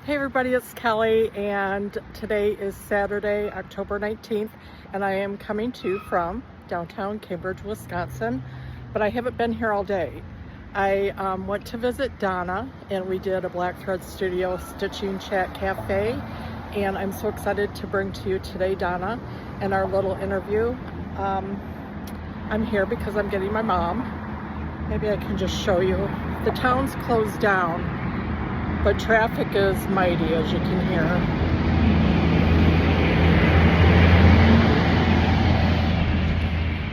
Hey everybody, it's Kelly, and today is Saturday, October 19th, and I am coming to you from downtown Cambridge, Wisconsin, but I haven't been here all day. I went to visit Donna, and we did a Black Thread Studio Stitching Chat Cafe, and I'm so excited to bring to you today, Donna, and our little interview. I'm here because I'm getting my mom. Maybe I can just show you. The town's closed down, but traffic is mighty, as you can hear.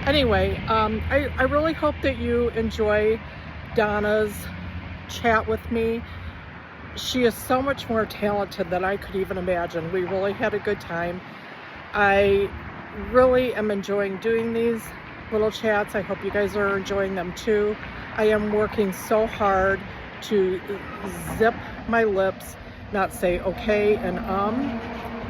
Anyway, I really hope that you enjoy Donna's chat with me. She is so much more talented than I could even imagine. We really had a good time. I really am enjoying doing these little chats. I hope you guys are enjoying them too. I am working so hard to zip my lips, not say okay and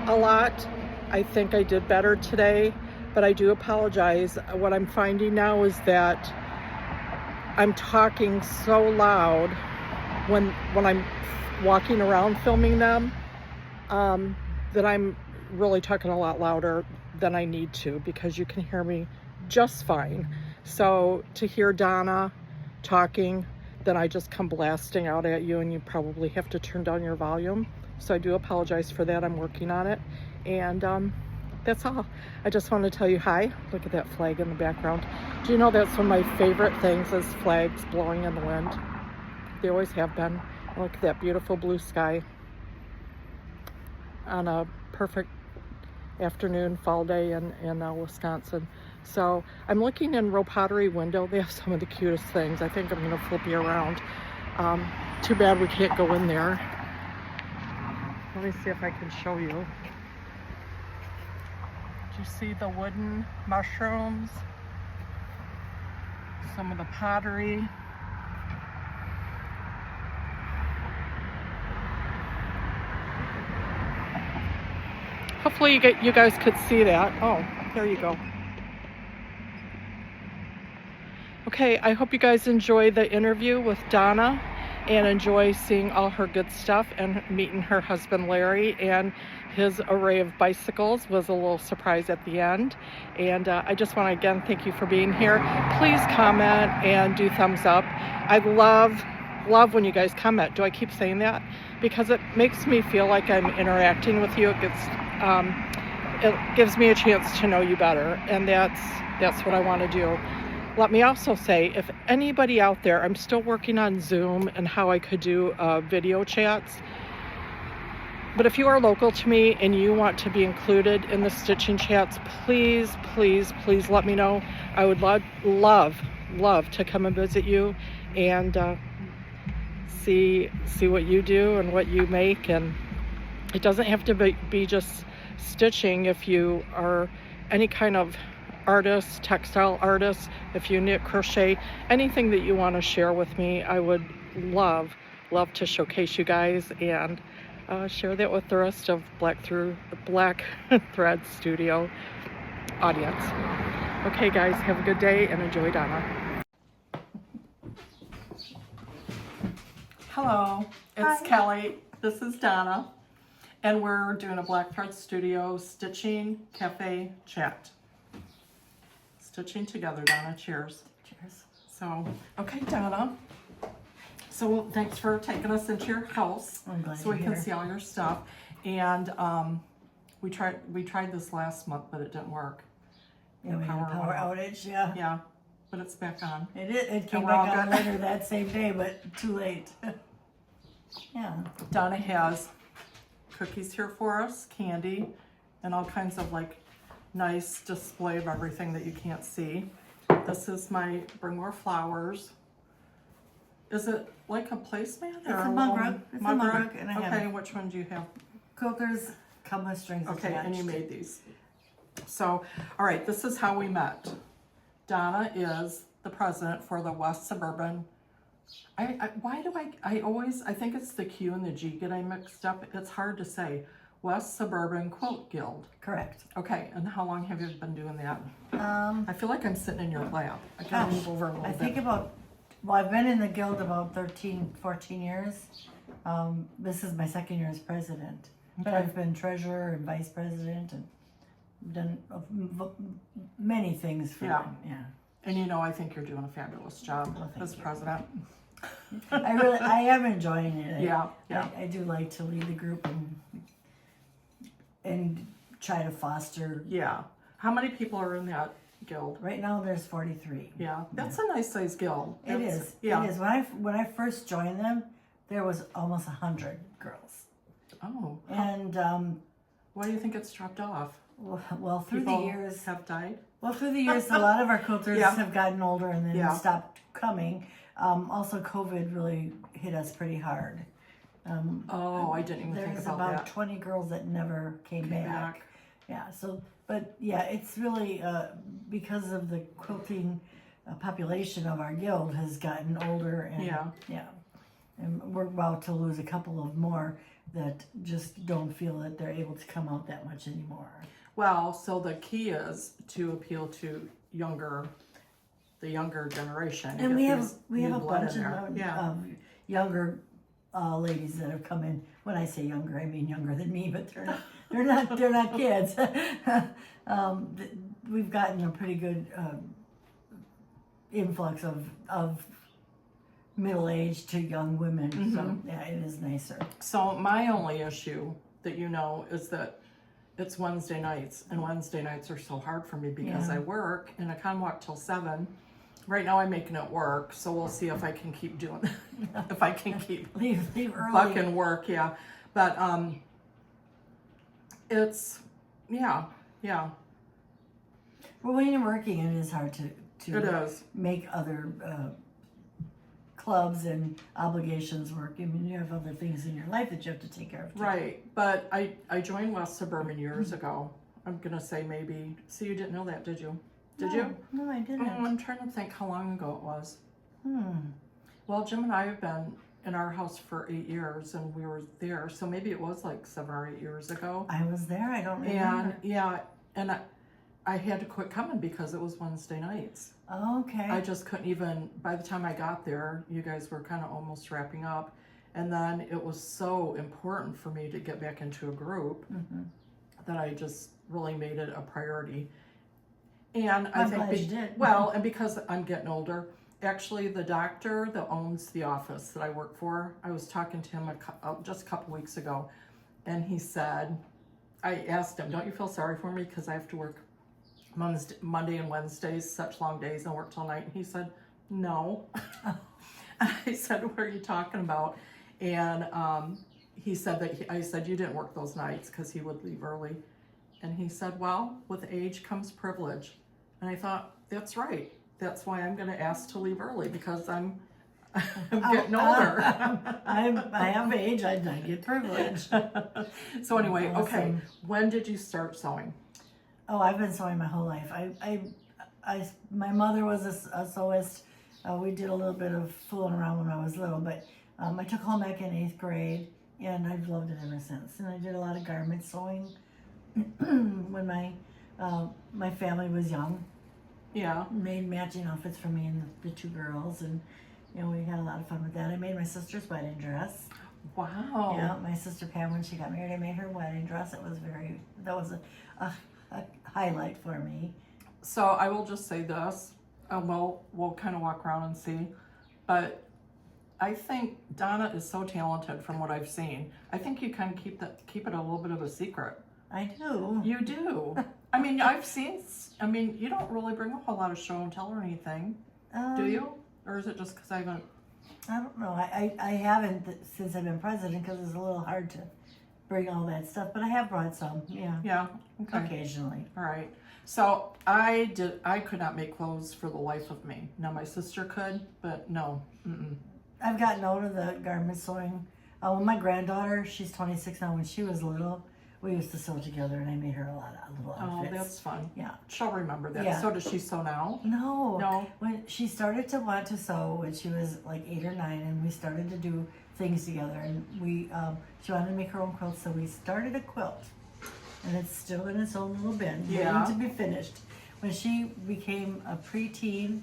a lot. I think I did better today, but I do apologize. What I'm finding now is that I'm talking so loud when I'm walking around filming them, that I'm really talking a lot louder than I need to, because you can hear me just fine. So to hear Donna talking, then I just come blasting out at you, and you probably have to turn down your volume. So I do apologize for that. I'm working on it, and that's all. I just want to tell you hi. Look at that flag in the background. Do you know that's one of my favorite things, is flags blowing in the wind? They always have been. Look at that beautiful blue sky on a perfect afternoon, fall day in Wisconsin. So I'm looking in Row Pottery window. They have some of the cutest things. I think I'm going to flip you around. Too bad we can't go in there. Let me see if I can show you. Do you see the wooden mushrooms? Some of the pottery. Hopefully you guys could see that. Oh, there you go. Okay, I hope you guys enjoy the interview with Donna and enjoy seeing all her good stuff and meeting her husband Larry, and his array of bicycles was a little surprise at the end. And I just want to again thank you for being here. Please comment and do thumbs up. I love when you guys comment. Do I keep saying that? Because it makes me feel like I'm interacting with you. It gives me a chance to know you better, and that's what I want to do. Let me also say, if anybody out there, I'm still working on Zoom and how I could do video chats. But if you are local to me and you want to be included in the stitching chats, please let me know. I would love to come and visit you and see what you do and what you make. And it doesn't have to be just stitching. If you are any kind of artist, textile artist, if you knit, crochet, anything that you want to share with me, I would love to showcase you guys and share that with the rest of Black Thread Studio audience. Okay guys, have a good day and enjoy Donna. Hello, it's Hi. Kelly. This is Donna, and we're doing a Black Thread Studio Stitching Cafe chat. Stitching together, Donna. Cheers. Cheers. So, okay, Donna. So thanks for taking us into your house, I'm glad so we you're can here. see all your stuff. And we tried this last month, but it didn't work. Yeah, we had a power outage, yeah. Yeah, but it's back on. It came we're all back on good. later that same day, but too late. Yeah. Donna has cookies here for us, candy, and all kinds of like nice display of everything that you can't see. This is my Bring More Flowers. Is it like a placemat? It's a mug rug. It's a mug rug, and I have Okay, which one do you have? quilters come with strings Okay, attached. and you made these. So, all right, this is how we met. Donna is the president for the West Suburban. I think it's the Q and the G get I mixed up. It's hard to say. West Suburban Quilt Guild. Correct. Okay, and how long have you been doing that? Um, I feel like I'm sitting in your lap. I gotta gosh, move over a little I bit. think well, I've been in the guild about 13, 14 years. This is my second year as president. But Okay. I've been treasurer and vice president and done many things for Yeah. them. Yeah. And you know, I think you're doing a fabulous job Well, thank as you. president. I am enjoying it. Yeah, yeah. I do like to lead the group and try to foster. Yeah. How many people are in that guild? Right now there's 43. Yeah, that's a nice size guild. It That's- is. Yeah. It is. When I first joined them, there was almost 100 girls. Oh. And Why do you think it's dropped off? well, through People the years, have died. a lot of our quilters Yeah. have gotten older and then Yeah. stopped coming. Also, COVID really hit us pretty hard. Oh, I didn't even think There's about about that. 20 girls that never came back. Yeah. So, but yeah, it's really because of the quilting population of our guild has gotten older and Yeah. and we're about to lose a couple of more that just don't feel that they're able to come out that much anymore. Well, so the key is to appeal to the younger generation. And we have infuse a new blood bunch in there. of Yeah. younger ladies that have come in. When I say younger, I mean younger than me, but they're not kids. We've gotten a pretty good influx of middle-aged to young women. So yeah, it is nicer. So my only issue that you know is that it's Wednesday nights, and Wednesday nights are so hard for me because Yeah. I work and I can walk till 7. Right now I'm making it work, so we'll see if I can keep doing if I can keep Leave early. bucking work, yeah. But it's yeah. Well, when you're working, it is hard to It is. make other clubs and obligations work. I mean, you have other things in your life that you have to take care of too. Right, but I joined West Suburban years ago. I'm gonna say maybe. So you didn't know that, did you? Did you? No, I didn't. Oh, I'm trying to think how long ago it was. Hmm. Well, Jim and I have been in our house for 8 years, and we were there, so maybe it was like 7 or 8 years ago. I was there. I don't And remember. yeah, and I had to quit coming because it was Wednesday nights. Okay. I just couldn't even. By the time I got there, you guys were kind of almost wrapping up, and then it was so important for me to get back into a group that I just really made it a priority. And I I'm think glad you did. well, and because I'm getting older, actually the doctor that owns the office that I work for, I was talking to him just a couple weeks ago, and he said, I asked him, don't you feel sorry for me because I have to work Monday and Wednesdays, such long days, and work till night? And he said, no. And I said, what are you talking about? And he said that I said, you didn't work those nights because he would leave early. And he said, well, with age comes privilege. And I thought, that's right. That's why I'm going to ask to leave early, because I'm getting older. I have age. I get privilege. So anyway, okay. Awesome. When did you start sewing? Oh, I've been sewing my whole life. My mother was a sewist. We did a little bit of fooling around when I was little, but I took home ec in 8th grade, and I've loved it ever since. And I did a lot of garment sewing when my family was young. Yeah. Made matching outfits for me and the 2 girls, and we had a lot of fun with that. I made my sister's wedding dress. Wow. Yeah, my sister Pam, when she got married, I made her wedding dress. That was a highlight for me. So I will just say this, and we'll kind of walk around and see, but I think Donna is so talented from what I've seen. I think you kind of keep it a little bit of a secret. I do. You do. I mean, you don't really bring a whole lot of show and tell or anything, do you? Or is it just because I haven't? I don't know. I haven't since I've been president, because it's a little hard to bring all that stuff, but I have brought some, Yeah. Okay. occasionally. All right. So I could not make clothes for the life of me. Now my sister could, but no. I've gotten out of the garment sewing. My granddaughter, she's 26 now. When she was little, we used to sew together, and I made her a lot of little Oh, outfits. that's fun. Yeah. She'll remember that. Yeah. So does she sew now? No. No. When she started to want to sew when she was like 8 or 9, and we started to do things together, and she wanted to make her own quilt, so we started a quilt, and it's still in its own little bin, Yeah. waiting to be finished. When she became a preteen,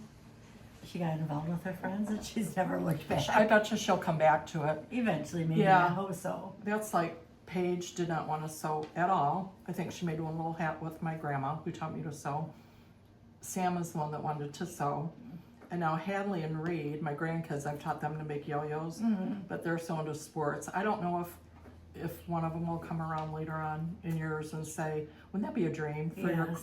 she got involved with her friends and she's never looked back. I bet you she'll come back to it. Eventually, maybe. Yeah. I hope so. That's like Paige did not want to sew at all. I think she made one little hat with my grandma who taught me to sew. Sam is the one that wanted to sew. And now Hadley and Reed, my grandkids, I've taught them to make yo-yos, but they're so into sports. I don't know if one of them will come around later on in yours and say, wouldn't that be a dream for your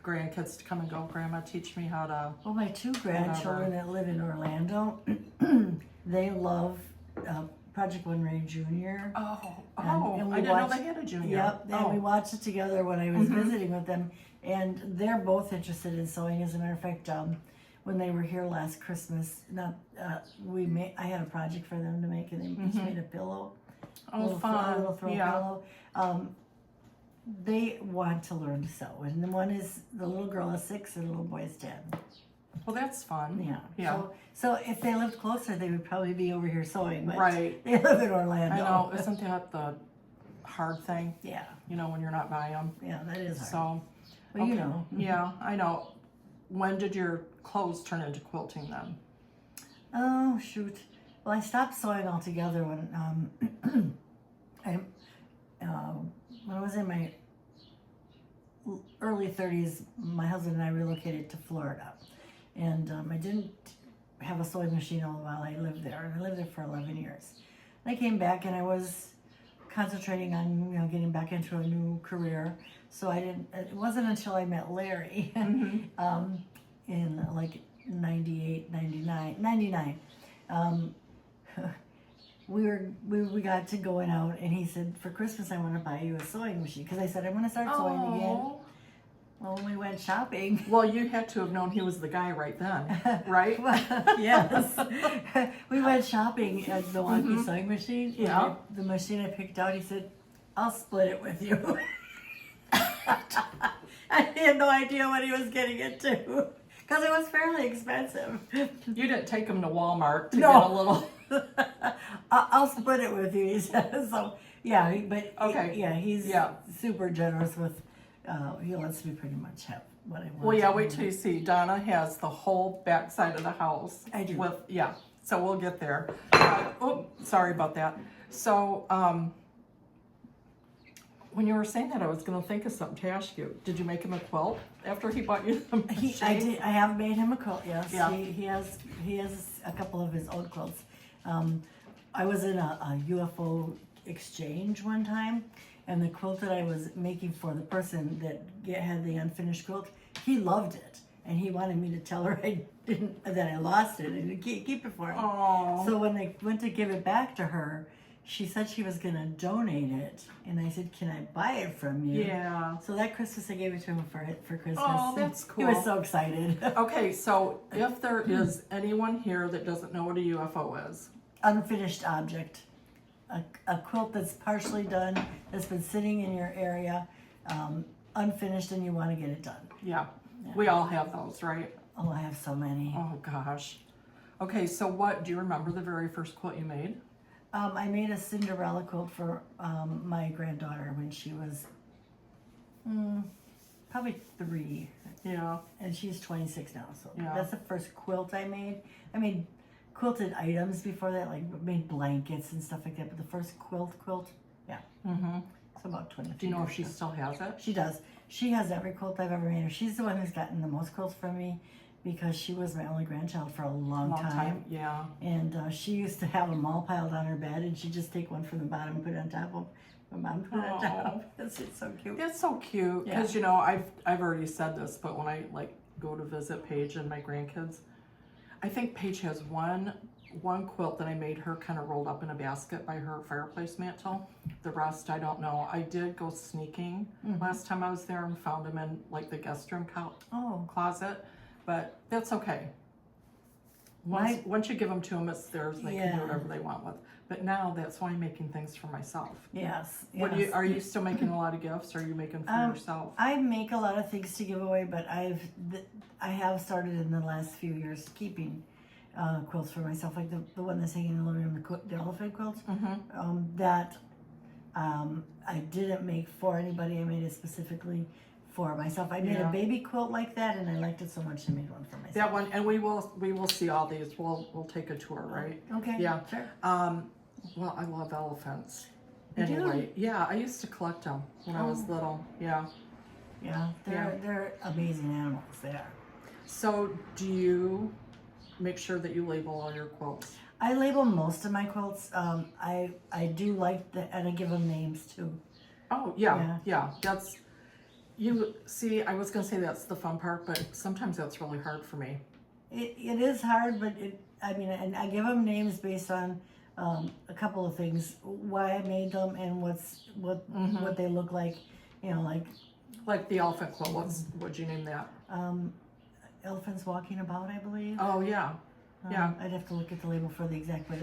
grandkids to come and go, Grandma, teach me how to... Well, my two grandchildren that live in Orlando, they love Project One Ray Jr. Oh, and I didn't know they had a junior. Yep, and we watched it together when I was visiting with them, and they're both interested in sewing. As a matter of fact, when they were here last Christmas, I had a project for them to make, and they each made a pillow. Oh, fun. A little throw pillow. They want to learn to sew, and the little girl is 6 and the little boy is 10. Well, that's fun. Yeah. So if they lived closer, they would probably be over here sewing, but right. They live in Orlando. I know. Isn't that the hard thing? Yeah. You know, when you're not by them. Yeah, that is hard. So, well, okay. You know. Yeah, I know. When did your clothes turn into quilting then? Oh, shoot. Well, I stopped sewing altogether when when I was in my early 30s. My husband and I relocated to Florida, and I didn't have a sewing machine all the while I lived there, and I lived there for 11 years. And I came back, and I was concentrating on getting back into a new career. So it wasn't until I met Larry in like 99. We got to going out, and he said, for Christmas I want to buy you a sewing machine, because I said I'm going to start sewing again. Well, when we went shopping, well, you had to have known he was the guy right then, right? Yes. We went shopping at the Milwaukee sewing machine. Yeah. The machine I picked out, he said, I'll split it with you. I had no idea what he was getting into, because it was fairly expensive. You didn't take him to Walmart to get a little... I'll split it with you, he said. So, yeah, but okay. He's super generous with, he lets me pretty much have what I want. Well, yeah, wait till you see. Donna has the whole back side of the house. I do. So we'll get there. Sorry about that. So, when you were saying that, I was going to think of something to ask you. Did you make him a quilt after he bought you the machine? I did. I have made him a quilt. Yes. Yeah. He has a couple of his old quilts. I was in a UFO exchange one time, and the quilt that I was making for the person that had the unfinished quilt, he loved it, and he wanted me to tell her that I lost it and to keep it for him. Aww. So when I went to give it back to her, she said she was going to donate it, and I said, can I buy it from you? Yeah. So that Christmas, I gave it to him for Christmas. Oh, that's cool. He was so excited. Okay, so if there is anyone here that doesn't know what a UFO is. Unfinished object. A quilt that's partially done, that's been sitting in your area, unfinished, and you want to get it done. Yeah. We all have those, right? Oh, I have so many. Oh, gosh. Okay, so do you remember the very first quilt you made? I made a Cinderella quilt for my granddaughter when she was probably 3. Yeah. And she's 26 now, so Yeah. that's the first quilt I made. I made quilted items before that, like made blankets and stuff like that, but the first quilt, yeah. It's about 20. Do you know if she still has it? She does. She has every quilt I've ever made her. She's the one who's gotten the most quilts from me, because she was my only grandchild for a long time. Yeah. And she used to have them all piled on her bed, and she'd just take one from the bottom and put it on top of my mom put it on top. It's so cute. That's so cute, because you know, I've already said this, but when I go to visit Paige and my grandkids, I think Paige has one quilt that I made her kind of rolled up in a basket by her fireplace mantle. The rest, I don't know. I did go sneaking last time I was there and found them in like the guest room closet, but that's okay. Once you give them to them, it's theirs. They can do whatever they want with. But now that's why I'm making things for myself. Yes. Are you still making a lot of gifts, or are you making for yourself? I make a lot of things to give away, but I have started in the last few years keeping quilts for myself, like the one that's hanging in the living room, the elephant quilt. That I didn't make for anybody. I made it specifically for myself. I made a baby quilt like that, and I liked it so much I made one for myself. That one, and we will see all these. We'll take a tour, right? Okay. Yeah. Sure. Well, I love elephants. You do? Anyway, yeah, I used to collect them when I was little. Yeah. Yeah, they're amazing animals. They are. So, do you make sure that you label all your quilts? I label most of my quilts. I do like and I give them names too. Oh yeah. That's you see. I was gonna say that's the fun part, but sometimes that's really hard for me. It is hard, but and I give them names based on a couple of things: why I made them and what they look like. You know, like the elephant quilt. What'd you name that? Elephants walking about, I believe. Oh yeah. Yeah. I'd have to look at the label for the exact, but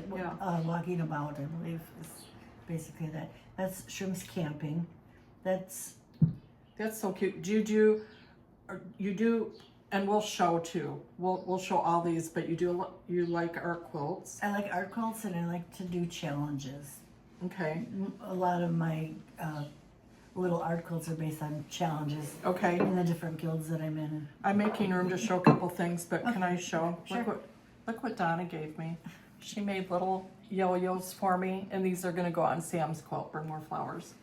walking about, I believe, is basically that. That's Shrimps Camping. That's so cute. Do you do, and we'll show too. We'll show all these, but you like art quilts? I like art quilts, and I like to do challenges. Okay. A lot of my little art quilts are based on challenges. Okay. In the different guilds that I'm in. I'm making room to show a couple things, but can I show? Sure. Look what Donna gave me. She made little yo-yos for me, and these are gonna go on Sam's quilt, Bring More Flowers.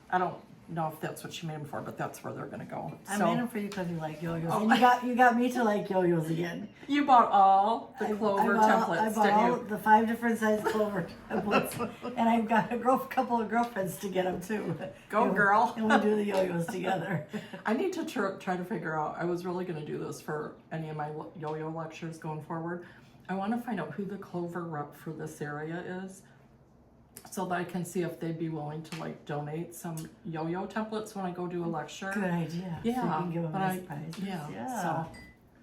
I don't know if that's what she made them for, but that's where they're gonna go. I made them for you because you like yo-yos. Oh. And you got me to like yo-yos again. You bought all the clover templates, I bought didn't all you? the 5 different size clover templates, and I've got a couple of girlfriends to get them too. Go girl! And we do the yo-yos together. I need to try to figure out. I was really going to do this for any of my yo-yo lectures going forward. I want to find out who the clover rep for this area is, so that I can see if they'd be willing to like donate some yo-yo templates when I go do a lecture. Good idea. Yeah, So you can give them but nice prizes. yeah. So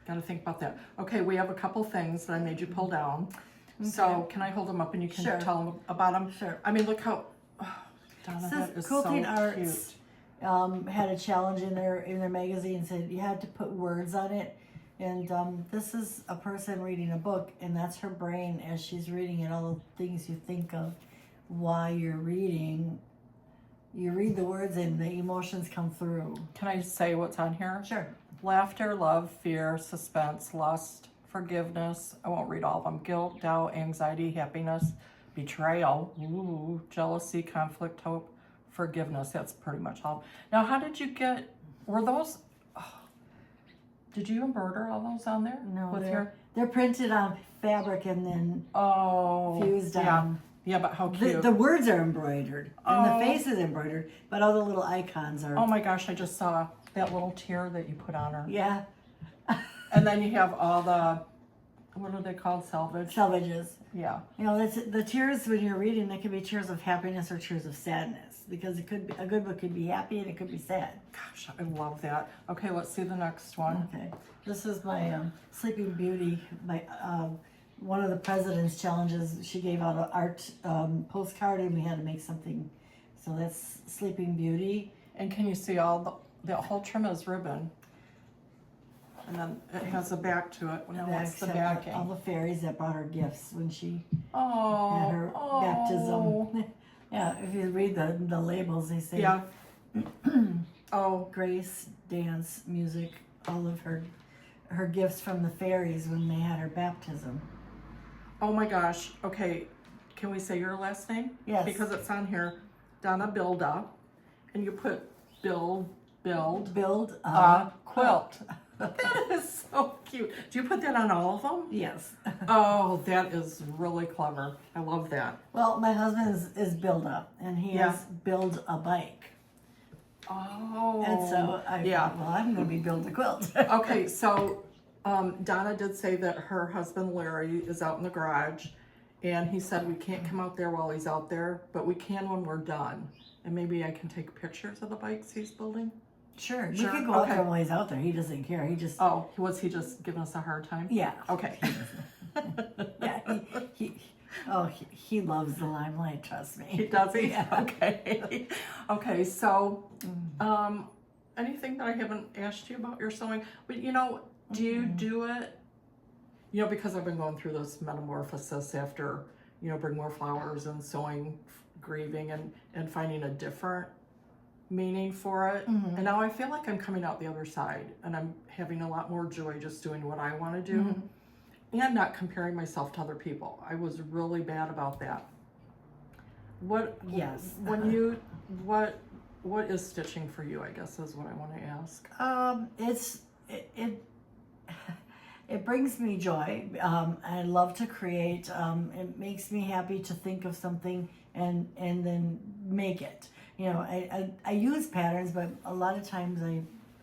gotta think about that. Okay, we have a couple things that I made you pull down. Okay. So can I hold them up and you can tell them about them? Sure. I mean, look how Donna, that is Quilting so Arts cute. Had a challenge in their magazine, said you had to put words on it. And this is a person reading a book, and that's her brain as she's reading it, all the things you think of while you're reading. You read the words and the emotions come through. Can I say what's on here? Sure. Laughter, love, fear, suspense, lust, forgiveness. I won't read all of them. Guilt, doubt, anxiety, happiness, betrayal, jealousy, conflict, hope, forgiveness. That's pretty much all. Now, how did you get, were those, did you embroider all those on there? No, they're printed on fabric and then fused on. Yeah, but how cute. The words are embroidered and the face is embroidered, but all the little icons are. Oh my gosh, I just saw that little tear that you put on her. Yeah. And then you have all the, what are they called? Salvages. Yeah. You know, that's the tears when you're reading. They could be tears of happiness or tears of sadness, because it could be, a good book could be happy and it could be sad. Gosh, I love that. Okay, let's see the next one. Okay, this is my Sleeping Beauty. My one of the president's challenges. She gave out an art postcard, and we had to make something. So that's Sleeping Beauty. And can you see all the whole trim is ribbon? And then it has a back to it. Now what's the backing? All the fairies that brought her gifts when she had her baptism. Yeah, if you read the labels, they say grace, dance, music, all of her gifts from the fairies when they had her baptism. Oh my gosh. Okay, can we say your last name? Yes. Because it's on here, Donna Bilda, and you put build a quilt. That is so cute. Do you put that on all of them? Yes. Oh, that is really clever. I love that. Well, my husband is Bilda, and he has Build a Bike. Oh. And so I thought, well, I'm going to be Build a Quilt. Okay, so Donna did say that her husband Larry is out in the garage, and he said we can't come out there while he's out there, but we can when we're done. And maybe I can take pictures of the bikes he's building. Sure. We could go out there while he's out there. He doesn't care. He just... Oh, was he just giving us a hard time? Yeah. Okay. Yeah, he loves the limelight, trust me. He does? Yeah. Okay. Okay, so, anything that I haven't asked you about your sewing? But, you know, do you do it, you know, because I've been going through this metamorphosis after, you know, Bring More Flowers and sewing, grieving, and finding a different meaning for it. Mhm. And now I feel like I'm coming out the other side, and I'm having a lot more joy just doing what I want to do, and not comparing myself to other people. I was really bad about that. Yes. What is stitching for you, I guess, is what I want to ask. It it brings me joy. I love to create. It makes me happy to think of something and then make it. You know, I use patterns, but a lot of times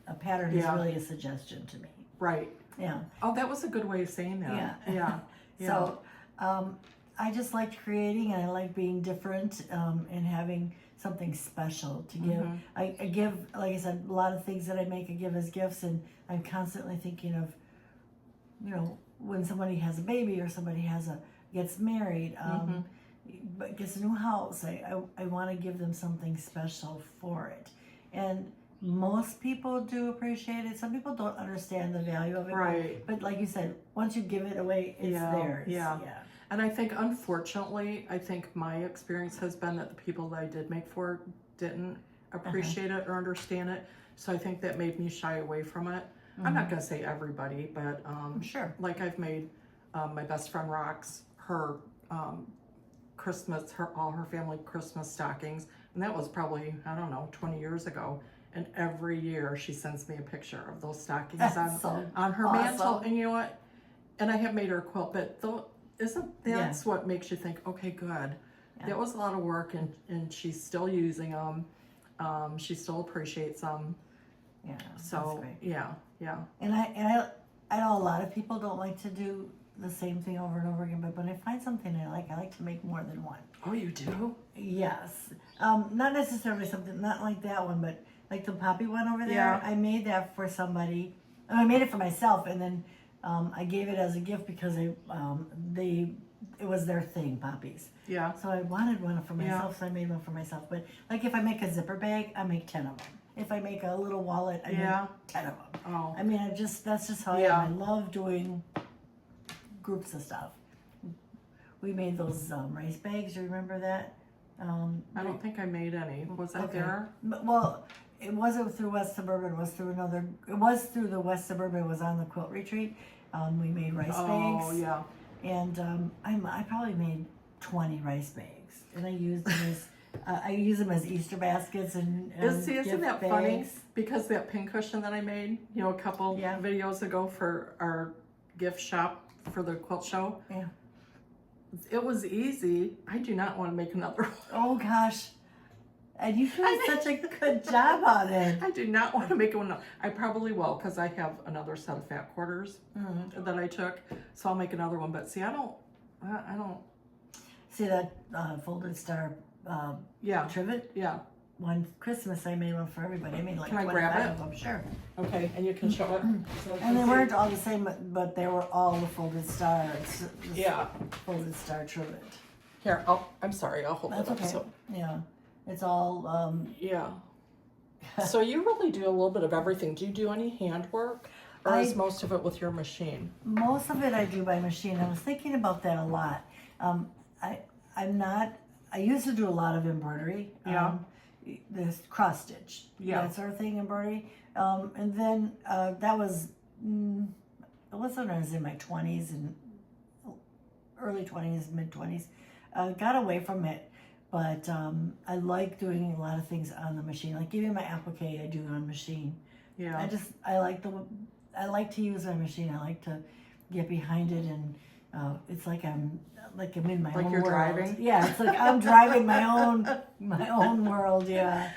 a pattern is really a suggestion to me. Right. Yeah. Oh, that was a good way of saying that. Yeah. Yeah. So I just like creating, and I like being different, and having something special to give. I give, like I said, a lot of things that I make, I give as gifts, and I'm constantly thinking of, you know, when somebody has a baby or somebody gets married, but gets a new house, I want to give them something special for it. And most people do appreciate it. Some people don't understand the value of it. Right. But like you said, once you give it away, it's theirs. Yeah. And I think, unfortunately, my experience has been that the people that I did make for didn't appreciate it or understand it. So I think that made me shy away from it. I'm not going to say everybody, but sure. Like I've made my best friend Rox, her Christmas, all her family Christmas stockings. And that was probably, I don't know, 20 years ago. And every year she sends me a picture of those stockings on her mantle. And you know what? And I have made her a quilt, but that's what makes you think, okay, good. Yeah. That was a lot of work, and she's still using them. She still appreciates them. Yeah. So yeah. And I know a lot of people don't like to do the same thing over and over again, but when I find something I like to make more than one. Oh, you do? Yes. Not necessarily something, not like that one, but like the poppy one over there. Yeah. I made that for somebody. I made it for myself, and then I gave it as a gift because it was their thing, poppies. Yeah. So I wanted one for myself, so I made one for myself. But like if I make a zipper bag, I make 10 of them. If I make a little wallet, I make 10 of them. Oh. I mean, that's just how I am. I love doing groups of stuff. We made those rice bags. You remember that? I don't think I made any. Was I there? Well, it wasn't through West Suburban. It was through the West Suburban. It was on the quilt retreat. We made rice bags. Oh, yeah. And I probably made 20 rice bags, and I used them as Easter baskets and Isn't that bags. funny? Because that pincushion that I made, a couple videos ago for our gift shop for the quilt show. Yeah. It was easy. I do not want to make another one. Oh gosh. And you did such a good job on it. I do not want to make one. I probably will, because I have another set of fat quarters that I took, so I'll make another one. But see, I don't. See that folded star trivet? Yeah. One Christmas I made one for everybody. I made like Can I 25 grab it? of them. Sure. Okay, and you can show it. So And they weren't all the same, but they were all the folded star. Folded star trivet. Here, I'm sorry. I'll hold That's it up. okay. So. Yeah. It's all. Yeah. So you really do a little bit of everything. Do you do any handwork, or is most of it with your machine? Most of it I do by machine. I was thinking about that a lot. I'm not. I used to do a lot of embroidery. Yeah. This cross stitch. Yeah. That sort of thing, embroidery. And then that was. It wasn't when I was in my 20s and early 20s, mid 20s. Got away from it. But I like doing a lot of things on the machine. Like even my applique I do on machine. Yeah. I like to use my machine. I like to get behind it, and it's like I'm in my own world. Like you're driving? Yeah, it's like I'm driving my own world, yeah.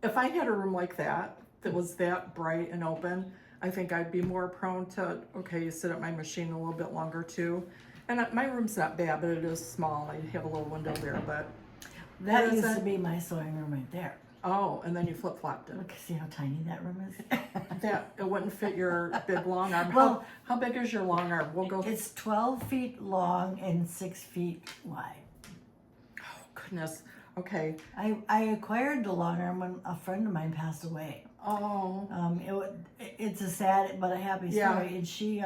If I had a room like that was that bright and open, I think I'd be more prone to, sit at my machine a little bit longer too. And my room's not bad, but it is small. I have a little window there, but... That used to be my sewing room right there. Oh, and then you flip-flopped it. Look, see how tiny that room is? It wouldn't fit your big long arm. Well, how big is your long arm? We'll go... It's 12 feet long and 6 feet wide. Oh, goodness. Okay. I acquired the long arm when a friend of mine passed away. Oh. It's a sad but a happy story. And she...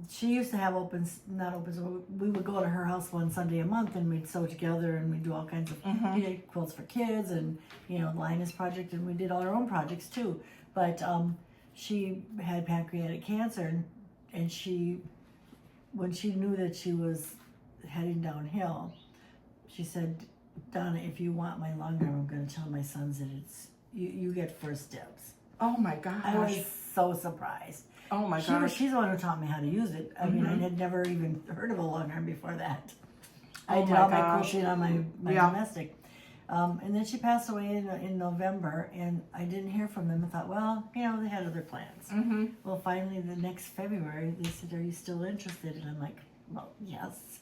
she used to have not open, so we would go to her house one Sunday a month and we'd sew together and we'd do all kinds of quilts for kids and, Linus project, and we did all our own projects too. But she had pancreatic cancer, and when she knew that she was heading downhill, she said, Donna, if you want my longarm, I'm going to tell my sons that you get first dibs. Oh my gosh. I was so surprised. Oh my gosh. She's the one who taught me how to use it. I mean, I had never even heard of a longarm before that. I did all my crocheting on my domestic. And then she passed away in November, and I didn't hear from them. I thought, well, they had other plans. Well, finally, the next February, they said, are you still interested? And I'm like, well, yes.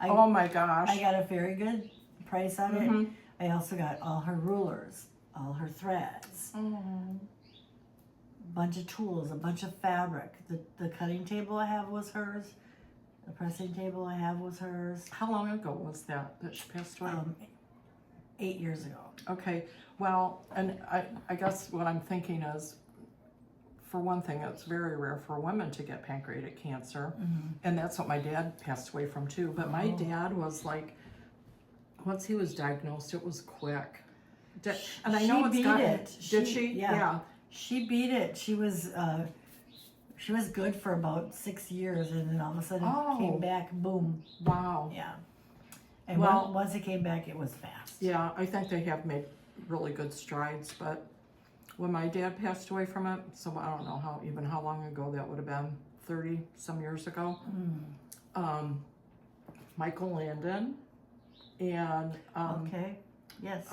Oh my gosh. I got a very good price on it. I also got all her rulers, all her threads, a bunch of tools, a bunch of fabric. The cutting table I have was hers. The pressing table I have was hers. How long ago was that she passed away? 8 years ago. Okay, well, and I guess what I'm thinking is, for one thing, it's very rare for women to get pancreatic cancer, and that's what my dad passed away from too. But my dad was like, once he was diagnosed, it was quick. And I know it's got it. Did she? Yeah. She beat it. She was good for about 6 years, and then all of a sudden it came back. Boom. Wow. Yeah. And once it came back, it was fast. Yeah, I think they have made really good strides, but when my dad passed away from it, so I don't know how long ago that would have been, 30 some years ago. Michael Landon and okay, yes.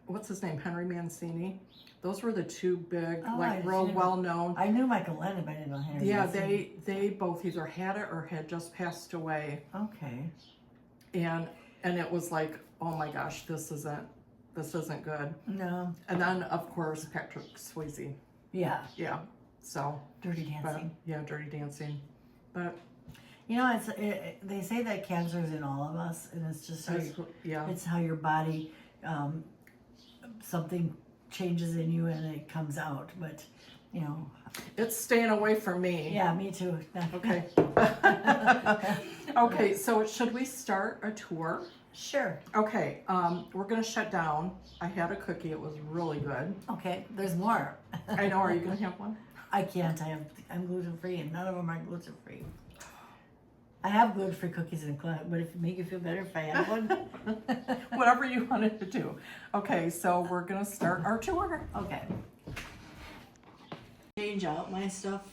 What's his name? Henry Mancini. Those were the two big, I real well known. I knew Michael Landon, but I didn't know Henry. Yeah, Mancini. they both either had it or had just passed away. Okay. And it was like, oh my gosh, this isn't good. No. And then of course Patrick Swayze. Yeah. Yeah. So Dirty Dancing. Dirty Dancing. But they say that cancer is in all of us, and it's just it's how your body, something changes in you and it comes out. But it's staying away from me. Yeah, me too. Okay. Okay, so should we start a tour? Sure. Okay, we're gonna shut down. I had a cookie, it was really good. Okay, there's more. I know, are you gonna have one? I can't, I'm gluten free, and none of them are gluten free. I have gluten free cookies in club, but if it make you feel better if I have one. Whatever you wanted to do. Okay, so we're gonna start our tour. Okay. Change out my stuff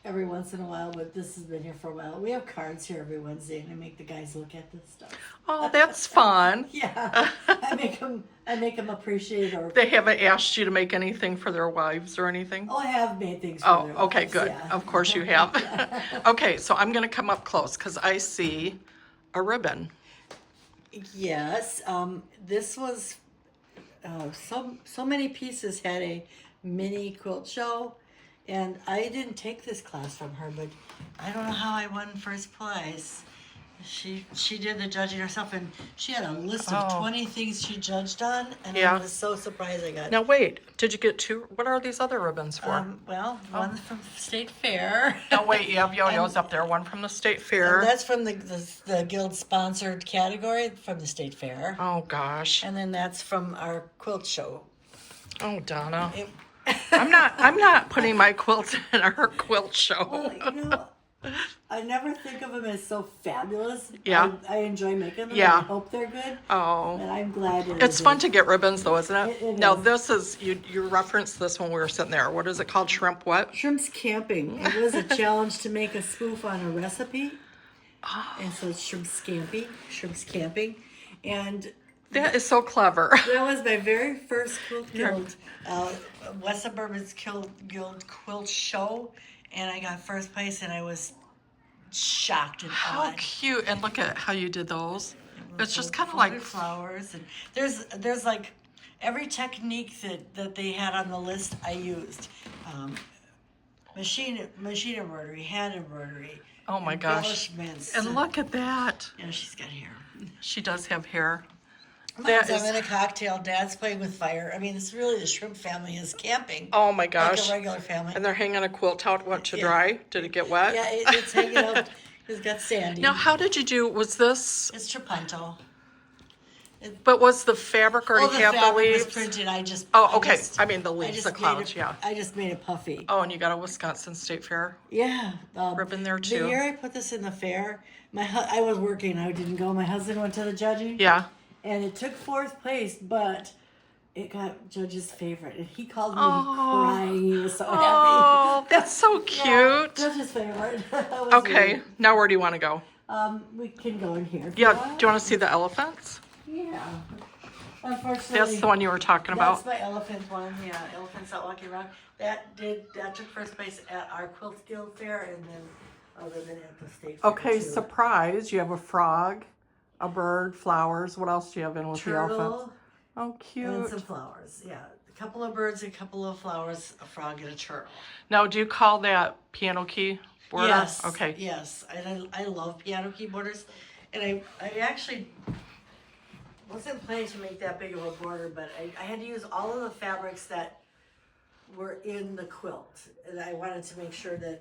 every once in a while, but this has been here for a while. We have cards here every Wednesday, and I make the guys look at this stuff. Oh, that's fun. Yeah, I make them appreciate or. They haven't asked you to make anything for their wives or anything? Oh, I have made things for their okay, wives, good. yeah. Of course you have. Okay, so I'm gonna come up close because I see a ribbon. Yes, this was so many pieces had a mini quilt show, and I didn't take this class from her, but I don't know how I won first place. She did the judging herself, and she had a list of 20 things she judged on, and I was so surprised I got. Now wait, did you get two? What are these other ribbons for? One from State Fair. No, wait, you have yo-yos up there. One from the State Fair. And that's from the guild sponsored category from the State Fair. Oh gosh. And then that's from our quilt show. Oh, Donna. I'm not putting my quilt in our quilt show. Well, I never think of them as so fabulous. Yeah. I enjoy making them. Yeah. I hope they're good. Oh. And I'm glad it's fun to get ribbons though, isn't it? It now is. This is, you referenced this when we were sitting there. What is it called? Shrimp what? Shrimp's Camping. It was a challenge to make a spoof on a recipe. And so it's Shrimp's Camping. And that is so clever. that was my very first quilt guild, West Suburban's Guild Quilt Show. And I got first place, and I was shocked and How awed. cute. And look at how you did those. It's just kind of like flowers, and there's like every technique that they had on the list I used. Machine embroidery, hand embroidery. Oh my gosh. Embellishments. And look at that. Yeah, she's got hair. She does have hair. Mom's having a cocktail. Dad's playing with fire. I mean, it's really the shrimp family is camping. Oh my Like gosh. a regular family. And they're hanging a quilt out, what, to Yeah. dry? Did it get wet? Yeah, it's hanging out. It's got sandy. Now, how did you do, was this, It's Trapunto. but was the fabric already The have the fabric leaves? was printed. Oh, okay. I mean the I leaves, just the made clouds, it, yeah. I just made it puffy. Oh, and you got a Wisconsin State Fair Yeah. ribbon there The too. year I put this in the fair, I was working. I didn't go. My husband went to the judging. Yeah. And it took 4th place, but it got judge's favorite. And he called me Oh. crying. He was so happy. Oh, that's so cute. Yeah, judge's favorite. That was Okay, weird. now where do you want to go? We can go in here. Yeah, do you want to see the elephants? Yeah. Unfortunately, That's the one you were talking that's about. my elephant one. Yeah, elephants out walking around. That took 1st place at our Quilt Guild fair, and then other than at the state fair. Okay, too. surprise. You have a frog, a bird, flowers. What else do you have in with the elephants? Turtle Oh, and cute. some flowers. Yeah, a couple of birds, a couple of flowers, a frog, and a turtle. Now, do you call that piano key border? Yes. Okay. Yes, I love piano keyboarders, and I actually wasn't planning to make that big of a border, but I had to use all of the fabrics that were in the quilt, and I wanted to make sure that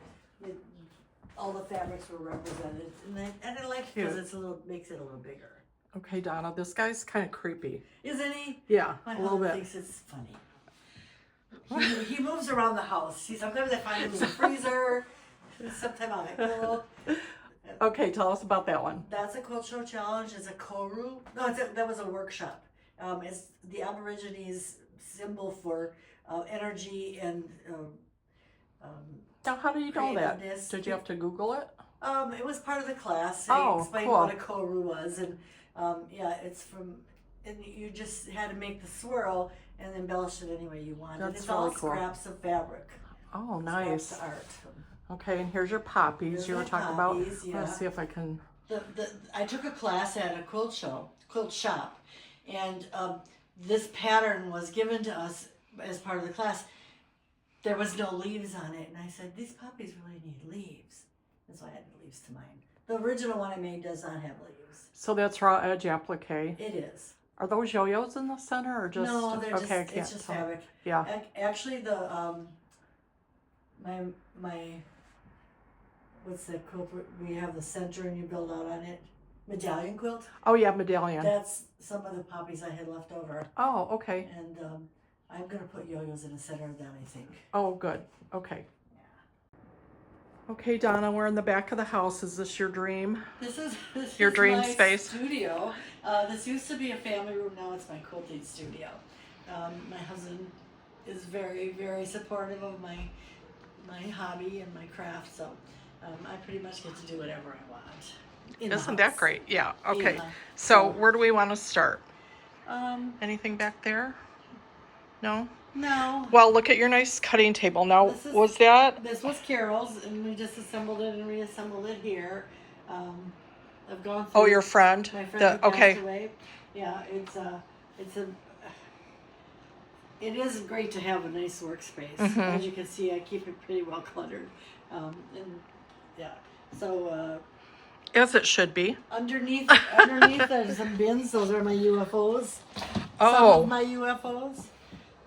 all the fabrics were represented, and I like it because makes it a little bigger. Okay, Donna, this guy's kind of creepy. Isn't he? Yeah, My a little husband bit. thinks it's funny. He moves around the house. Sometimes I find him in the freezer. Sometimes on my pillow. Okay, tell us about that one. That's a quilt show challenge. It's a koru. No, that was a workshop. It's the Aborigines' symbol for energy and Now, how do you know that? creativeness. Did you have to Google it? It was part of the class. Oh, I explained cool. what a koru was, and it's from. And you just had to make the swirl and embellish it any way you wanted. That's It's all really cool. scraps of fabric. Oh, Scraps nice. of art. Okay, and here's your poppies Here's you were my talking poppies, about. yeah. Let's see if I can. I took a class at a quilt shop, and this pattern was given to us as part of the class. There was no leaves on it, and I said, these poppies really need leaves. And so I added leaves to mine. The original one I made does not have leaves. So that's raw edge applique. It is. Are those yo-yos in the center or just? No, they're okay, I just, can't it's just tell. fabric. Yeah. Actually, my what's that quilt? We have the center and you build out on it. Medallion quilt. Oh yeah, medallion. That's some of the poppies I had left over. Oh, okay. And I'm going to put yo-yos in the center of that, I think. Oh, good. Okay. Okay, Donna, we're in the back of the house. Is this your dream? This Your is dream my space? studio. This used to be a family room. Now it's my quilting studio. My husband is very, very supportive of my hobby and my craft. So I pretty much get to do whatever I want. Isn't that great? Yeah. Okay. Yeah. So where do we want to start? Um, Anything back there? No? no. Well, look at your nice cutting table. Now, This is- was that? This was Carol's, and we just assembled it and reassembled it here. I've gone through. Oh, your friend. My friend who passed Okay. away. Yeah, it is great to have a nice workspace. Mhm. As you can see, I keep it pretty well cluttered. And yeah, so As it should be. underneath there's some bins. Those are my UFOs. Some Oh. of my UFOs.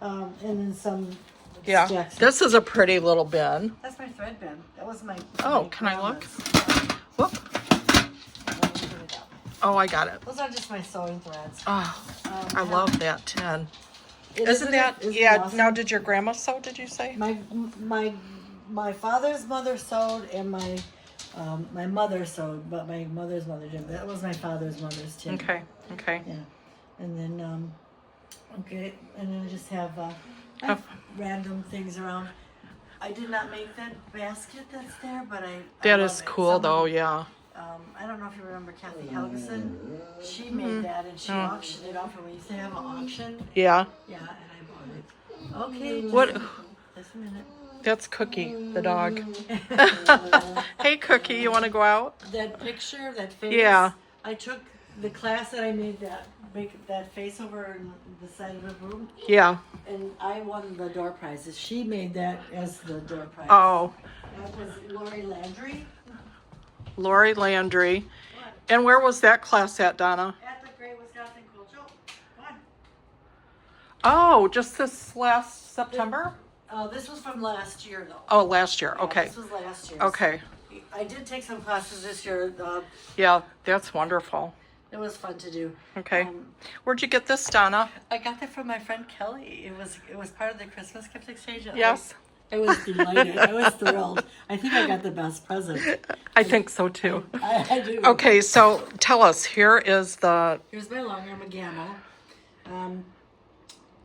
And then some. Yeah. stacks. This is a pretty little bin. That's my thread bin. That was my. Oh, my can I look? grandma's. Whoop. Let me put it up. Oh, I got it. Those are just my sewing threads. Oh, I Yeah. love that tin. Isn't that? it Yeah. awesome? Now, did your grandma sew? Did you say? My father's mother sewed, and my mother sewed, but my mother's mother didn't. That was my father's mother's tin. Okay. Okay. Yeah, and then okay, and then I just have I Oh. have random things around. I did not make that basket that's there, but I That love is it. cool, Someone- though. Yeah. I don't know if you remember Kathy Helgeson. She made that, and she auctioned it off. And we used to have an auction. Yeah. Yeah, and I bought it. Okay. What? Just a minute. That's Cookie, the dog. Hey, Cookie, you want to go out? That picture, that face. Yeah. I took the class that I made that face over in the side of the room, Yeah. and I won the door prizes. She made that as the door prize. Oh, That was Lori Landry Lori Landry. And where was that class at, Donna? at the Great Wisconsin Quilt Show. Oh, just this last September? This was from last year, though. Oh, last year. Yeah, Okay. This was last year. Okay. I did take some classes this year. Yeah, that's wonderful. It was fun to do. Okay. Where'd you get this, Donna? I got that from my friend Kelly. It was part of the Christmas gift exchange. Yes. I was delighted. I was thrilled. I think I got the best present. I think so too. I do. Okay, so tell us. Here's my longarm gamma.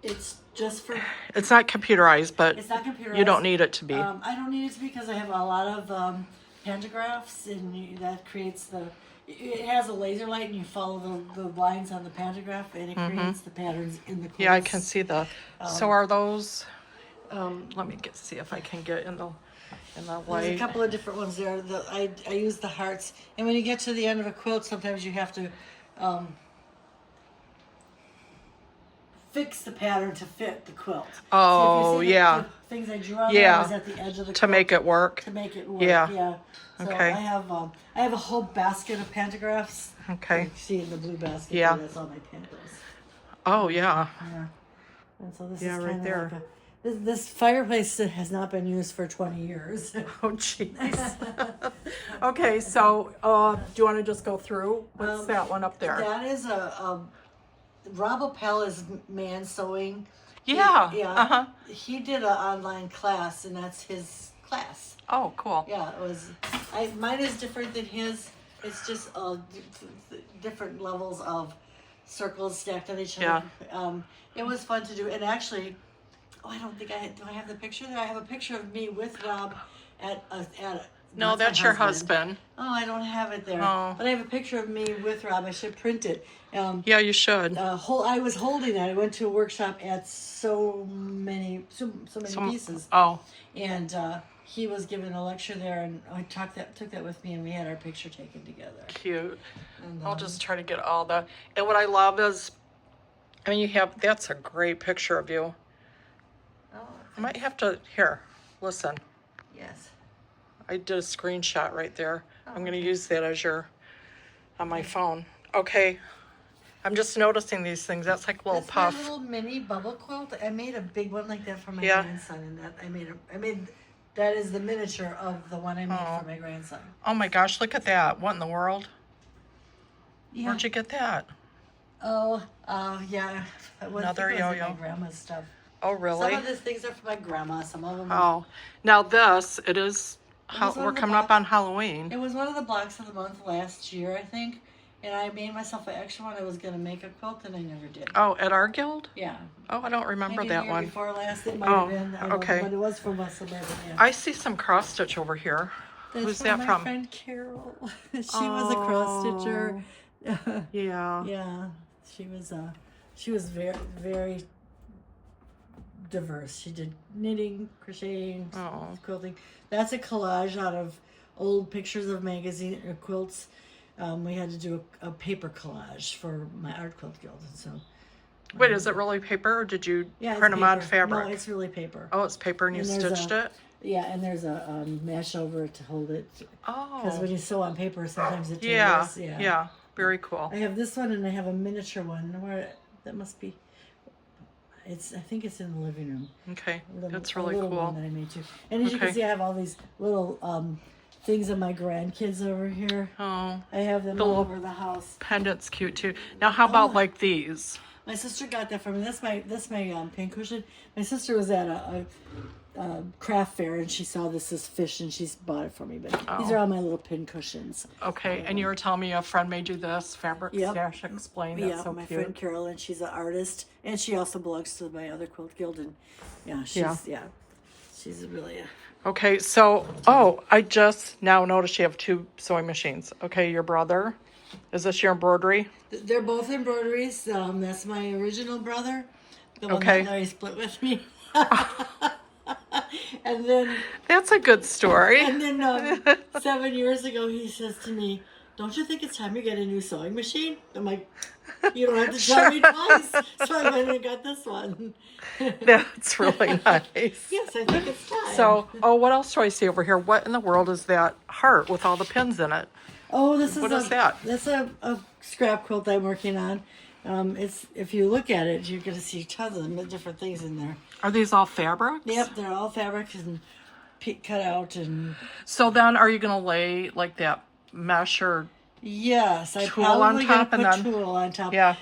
It's just for. It's not computerized, but It's not computerized. you don't need it to be. I don't need it to be because I have a lot of pantographs, and that creates the. It has a laser light, and you follow the lines on the pantograph, and it creates the patterns in the quilts. Yeah, I can see the. So are those? Let me see if I can get in the light. There's a couple of different ones there. I use the hearts, and when you get to the end of a quilt, sometimes you have to fix the pattern to fit the quilt. Oh, so if you see yeah. the things I drew on Yeah. there was at the edge of the quilt To make it work. to make it work. Yeah. Yeah. So Okay. I have a whole basket of pantographs. Okay. You see in the blue basket. Yeah. There, that's all my pantographs. Oh, yeah. Yeah. And so this Yeah, is right kind of there. like this fireplace has not been used for 20 years. Oh, jeez. Okay, so do you want to just go through? What's that one up there? That is Rob Appel is man sewing. Yeah. Yeah. Uh-huh. He did an online class, and that's his class. Oh, cool. Yeah, it was. Mine is different than his. It's just different levels of circles stacked on each other. Yeah. It was fun to do, and actually, I don't think do I have the picture there? I have a picture of me with Rob at No, that's my your husband. Oh, I don't have it there. Oh. But I have a picture of me with Rob. I should print it. Yeah, you should. I was holding that. I went to a workshop at so many pieces, Oh, and he was giving a lecture there, and I took that with me, and we had our picture taken together. cute. And, I'll just try to get all the. And what I love is, I mean, that's a great picture of you. Oh, I might have to, here, listen. yes. I did a screenshot right there. I'm going to use that as on my phone. Okay. I'm just noticing these things. That's like a little That's puff. my little mini bubble quilt. I made a big one like that for my Yeah. grandson, and that I made. That is the miniature of the one I made for my grandson. Oh my gosh, look at that. What in the world? Yeah. Where'd you get that? Oh, yeah. Another it was yo-yo. My grandma's stuff. Oh, really? Some of these things are for my grandma. Some of them. Oh, now this, it is, was one we're of the coming up on Halloween. It was one of the blocks of the month last year, I think. And I made myself an extra one. I was going to make a quilt, and I never did. Oh, at our guild? Yeah. Oh, I don't remember Maybe that the year one. before last, it might Oh, have been. I don't know, okay. but it was from West Suburban, yeah. I see some cross stitch over here. That's Who's that my from? friend Carol. She was a cross stitcher. Yeah. Yeah. She was very, very diverse. She did knitting, crocheting, Oh. quilting. That's a collage out of old pictures of magazine quilts. We had to do a paper collage for my art quilt guild, and so. Wait, is it really paper, or did you Yeah, it's print them on paper. fabric? No, it's really paper. Oh, it's paper and you And there's stitched a- it? Yeah, and there's a mesh over it to hold it. Because when Oh, you sew on paper, sometimes it yeah, changes. yeah, very cool. I have this one, and I have a miniature one where that must be. I think it's in the living room. Okay, A that's a really little cool. one that I made too. And as you can Okay. see, I have all these little things of my grandkids over here. Oh, I have them The all little- over the house. pendant's cute too. Now, how about Oh. like these? My sister got that for me. That's my pin cushion. My sister was at a craft fair, and she saw this as fish, and she's bought it for me. But these are all my little pin cushions. Okay, and you were telling me a friend made you this fabric Yep. stash. Explain. That's Yeah, so my cute. friend Carol, and she's an artist, and she also belongs to my other quilt guild, and she's really Okay, so I just now noticed you have two sewing machines. Okay, your brother. Is this your embroidery? They're both embroideries. That's my original brother, the one Okay. that Larry split with me. and then, That's a good story. 7 years ago, he says to me, "Don't you think it's time you get a new sewing machine?" I'm like, "You don't have to tell me twice." So I went and got this one. That's really nice. Yes, I think it's time. So, what else do I see over here? What in the world is that heart with all the pins in it? Oh, this is What is that? That's a scrap quilt I'm working on. It's if you look at it, you're going to see tons of different things in there. Are these all fabrics? Yep, they're all fabrics and cut out and. So then, are you gonna lay like that mesh or Yes, I tulle on probably top gonna and put then tulle on top. yeah.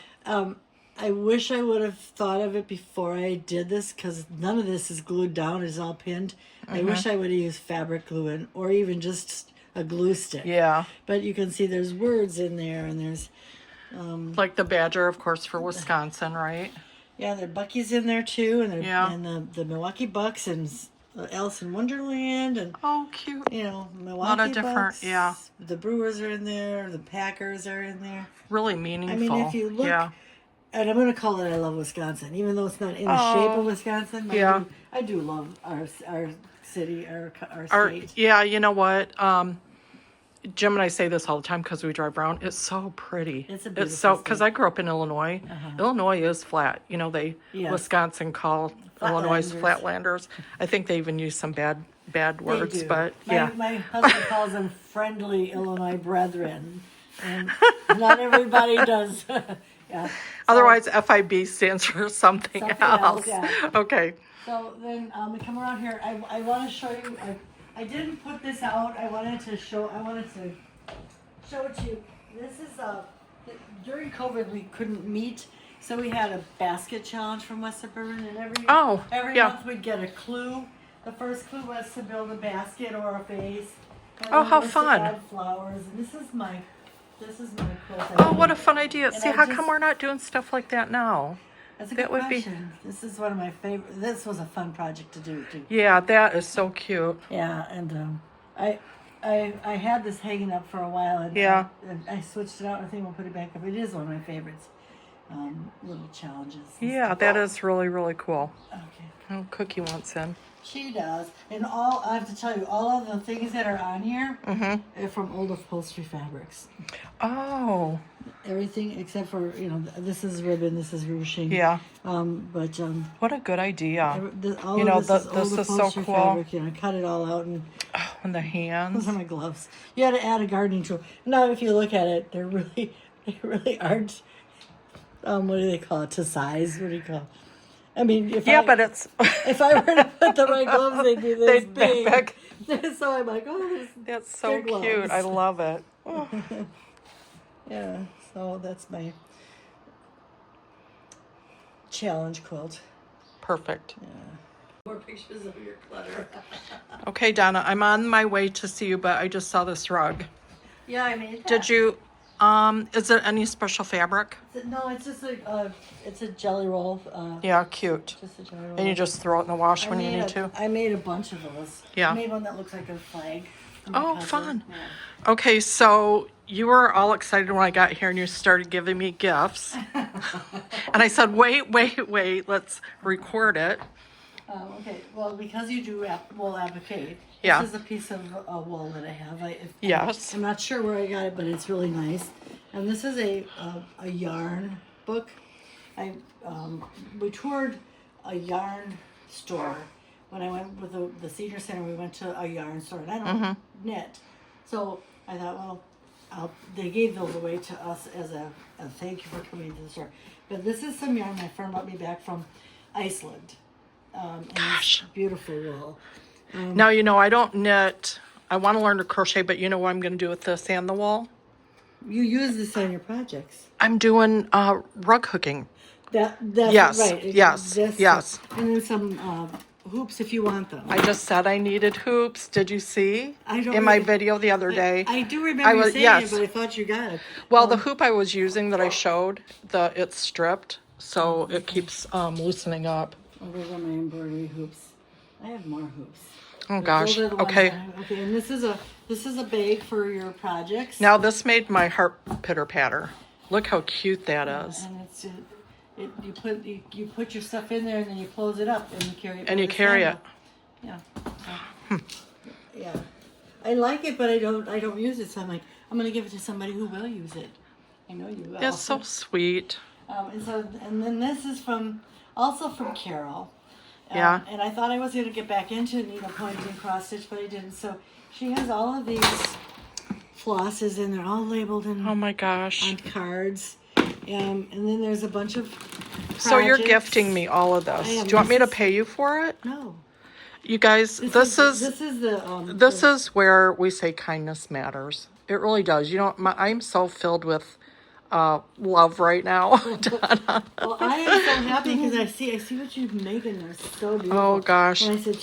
I wish I would have thought of it before I did this because none of this is glued down; it's all pinned. I wish I would have used fabric glue in, or even just a glue stick. Yeah. But you can see there's words in there, and there's Like the badger, of course, for Wisconsin, right? yeah, there are Bucky's in there too, and Yeah. and the Milwaukee Bucks and Alice in Wonderland and. Oh, cute. You know, Milwaukee A lot of different, Bucks, yeah. The Brewers are in there. The Packers are in there. Really meaningful. I mean, if you look, yeah. and I'm going to call it I Love Wisconsin, even though it's not in the shape of Wisconsin. But Yeah. I do love our city, our state. Yeah, you know what? Jim and I say this all the time because we drive around. It's so pretty. It's a beautiful so state. because I grew up in Illinois. Illinois is flat. You know, Yes. Wisconsin call Illinois Flatlanders. Flatlanders. I think they even use some bad They words, do. but my, yeah. my husband calls them friendly Illinois brethren, and not everybody does. Yeah. So- Otherwise, FIB stands for something, Something else. else, yeah. Okay. So then we come around here. I want to show you. I didn't put this out. I wanted to show it to you. This is during COVID we couldn't meet, so we had a basket challenge from West Suburban, and every yeah. month we'd get a clue. The first clue was to build a basket or a vase. And Oh, then how was to fun. add flowers, and this is my quilt. Oh, what a fun idea. And See, I how just- come we're not doing stuff like that now? That's a that good would be- question. This is one of my favorite. This was a fun project to do too. Yeah, that is so cute. Yeah, and I had this hanging up for a while, and Yeah. I switched it out. I think we'll put it back up. It is one of my favorites. Little challenges. and Yeah, stuff. that is really, really cool. Okay. Oh, Cookie wants in. She does, and I have to tell you, all of the things that are on here are from old upholstery fabrics. Oh, Everything except for this is ribbon, this is ruching. yeah. But What a good idea. all You know, of this is this old is so upholstery cool. fabric. I cut it all out and. Oh, and the Those hands. are my gloves. You had to add a gardening tool. Now, if you look at it, they really aren't. What do they call it? To size? What do you call it? I mean, But it's if I were to put the right gloves, they'd be this They'd big. big. So I'm like, that's so they're cute. gloves. I love it. Oh, Yeah. So that's my challenge quilt. perfect. More pictures of your clutter. Okay, Donna, I'm on my way to see you, but I just saw this rug. Yeah, I mean. Did you? Is it any special fabric? No, it's just it's a jelly roll. Yeah, cute. Just a jelly roll. And you just throw it in the wash when you need to. I made a bunch of those. Yeah. I made one that looks like a flag. for my Oh, cousin. fun. Yeah. Okay, so you were all excited when I got here and you started giving me gifts. And I said, wait, let's record it. Okay. Well, because you do wool applique, Yeah. this is a piece of wool that I have. Yes. I'm not sure where I got it, but it's really nice. And this is a yarn book. We toured a yarn store when I went with the senior center. We went to a yarn store, and I don't knit, so I thought, well, they gave those away to us as a thank you for coming to the store. But this is some yarn my friend brought me back from Iceland. And Gosh. it's beautiful wool. Now, I don't knit. I want to learn to crochet, but you know what I'm going to do with this and the wool? You use this on your projects. I'm doing rug hooking. That's Yes, right. yes, yes. And then some hoops if you want them. I just said I needed hoops. Did you see I don't in my really- video the other day? I do remember you saying yes. it, but I thought you got it. Well, the hoop I was using that I showed, it's stripped, so it keeps loosening up. Oh, those are my embroidery hoops. I have more hoops. Oh gosh. Those are the ones Okay. Okay, and this is a bag for your projects. Now this made my heart pitter patter. Look how cute that is. And it's you put your stuff in there and then you close it up and you carry it. And you with a carry it. sandal. Yeah. Yeah. I like it, but I don't use it. So I'm like, I'm gonna give it to somebody who will use it. I know you will. It's so sweet. And then this is also from Carol. Yeah. And I thought I was going to get back into needle point and cross stitch, but I didn't. So she has all of these flosses, and they're all labeled Oh my gosh. on cards. And then there's a bunch of So you're projects. gifting me all of this. I am. Do you want me to This is- pay you for it? No. You guys, this is the is where we say kindness matters. It really does. You know, I'm so filled with love right now, Donna. Well, I am so happy because I see what you're making. They're so beautiful. Oh gosh. And I said,